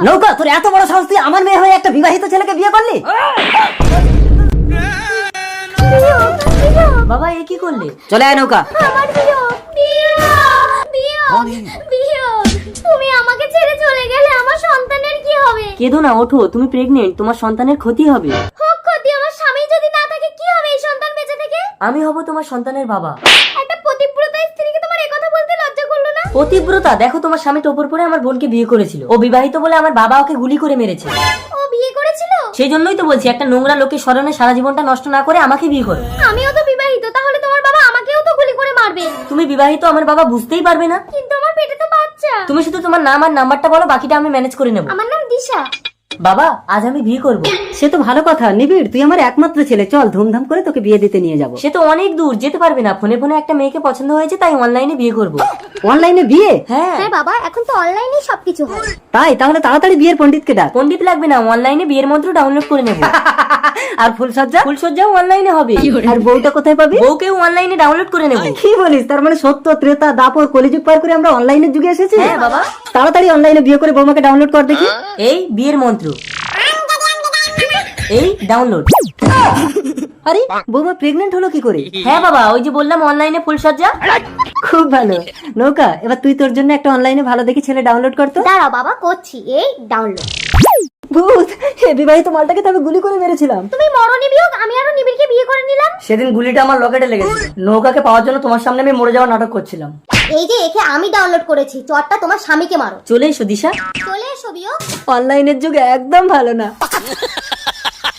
নৌকা, তোর এত বড় সাহস, তুই আমার মেয়ে হয়ে একটা বিবাহিত ছেলেকে বিয়ে করলি? বাবা এ কি করলে? চলে আয় নৌকা। তুমি আমাকে ছেড়ে চলে গেলে আমার সন্তানের কি হবে? কেঁদো না, ওঠো, তুমি প্রেগনেন্ট, তোমার সন্তানের ক্ষতি হবে। হোক ক্ষতি, আমার স্বামী যদি না থাকে কি হবে এই সন্তান বেঁচে থেকে? আমি হব তোমার সন্তানের বাবা। একটা পতিব্রতা স্ত্রীকে তোমার এই কথা বলতে লজ্জা করলো না? পতিব্রতা? দেখো, তোমার স্বামী টোপর পরে আমার বোনকে বিয়ে করেছিল। ও বিবাহিত বলে আমার বাবা ওকে গুলি করে মেরেছে। ও বিয়ে করেছিল? সেই জন্যই তো বলছি, একটা নোংরা লোকের স্মরণে সারা জীবনটা নষ্ট না করে আমাকে বিয়ে করো। আমিও তো বিবাহিত, তাহলে তোমার বাবা আমাকেও তো গুলি করে মারবে। তুমি বিবাহিত, আমার বাবা বুঝতেই পারবে না। কিন্তু আমার পেটে তো বাচ্চা। তুমি শুধু তোমার নাম আর নাম্বারটা বলো, বাকিটা আমি ম্যানেজ করে নেব। আমার নাম দিশা। বাবা আজ আমি বিয়ে করব। সে তো ভালো কথা নিবিড়, তুই আমার একমাত্র ছেলে, চল ধুমধাম করে তোকে বিয়ে দিতে নিয়ে যাব। সে তো অনেক দূর যেতে পারবে না, ফোনে ফোনে একটা মেয়েকে পছন্দ হয়েছে, তাই অনলাইনে বিয়ে করব। অনলাইনে বিয়ে? হ্যাঁ। হ্যাঁ বাবা, এখন তো অনলাইনে সবকিছু হয়। তাই? তাহলে তাড়াতাড়ি বিয়ের পণ্ডিতকে ডাক। পণ্ডিত লাগবে না, অনলাইনে বিয়ের মন্ত্র ডাউনলোড করে নেব। আর ফুলসজ্জা? ফুলসজ্জাও অনলাইনে হবে। আর বউটা কোথায় পাবি? বউকেও অনলাইনে ডাউনলোড করে নেব। কি বলিস? তার মানে সত্য, ত্রেতা, দাপর, কলিযুগ পার করে আমরা অনলাইনের যুগে এসেছি। হ্যাঁ বাবা। তাড়াতাড়ি অনলাইনে বিয়ে করে বৌমাকে ডাউনলোড কর দেখি। এই বিয়ের মন্ত্র, এই ডাউনলোড। আরে বৌমা প্রেগনেন্ট হলো কি করে? হ্যাঁ বাবা, ওই যে বললাম অনলাইনে ফুলসজ্জা। খুব ভালো। নৌকা, এবার তুই তোর জন্য একটা অনলাইনে ভালো দেখি ছেলে ডাউনলোড করতো। দাঁড়াও বাবা, করছি। এই ডাউনলোড। ভূত, হে বিবাহিত মালটাকে তো আমি গুলি করে মেরেছিলাম। তুমি মরণী বিয়োগ, আমি আরো নিবিড়কে বিয়ে করে নিলাম। সেদিন গুলিটা আমার লকেটে লেগেছে। নৌকাকে পাওয়ার জন্য তোমার সামনে আমি মরে যাওয়ার নাটক করছিলাম। এই যে একে আমি ডাউনলোড করেছি, চটটা তোমার স্বামীকে মারো। চলে এসো দিশা। চলে এসো বিয়োগ। অনলাইনের যুগে একদম ভালো না।